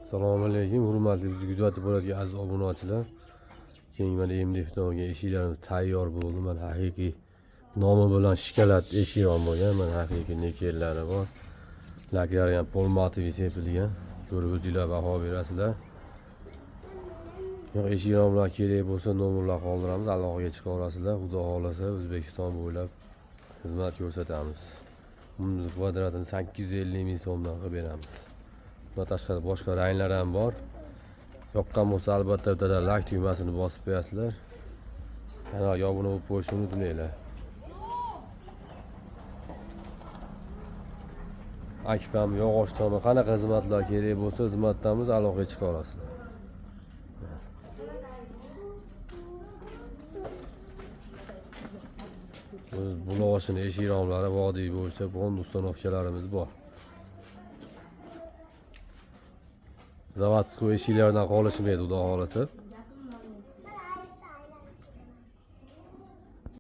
Assalomu alaykum, hurmatli bizni kuzatib borayotgan aziz obunachilar. Keyingi mana MDF'ga eshiklarimiz tayyor bo'ldi. Mana haqiqiy nomi bilan shikalat eshiklar bo'lgan. Mana haqiqiy nikellari bor. Laklari ham polmatoviy sepilgan. Ko'rib o'zingizlar baho berasizlar. Yo'q, eshiklar bilan kerak bo'lsa nomerlar qoldiramiz, aloqaga chiqa olasizlar. Xudo xolasa O'zbekiston bo'ylab xizmat ko'rsatamiz. Buni kvadratini 850 ming so'mdan qilib beramiz. Bundan tashqari boshqa ranglar ham bor. Yoqqan bo'lsa albatta bittadan like tugmasini bosib qo'yasizlar. Kanalga obuna bo'lib qo'yishni unutmanglar. Akfam yog'ochdan qanaqa xizmatlar kerak bo'lsa xizmatdamiz, aloqaga chiqa olasizlar. Biz buloqchini eshik romlari vodiy bo'yicha bon ustanovkalarimiz bor. Zavodskoy eshiklardan qolishmaydi, xudo xolasa.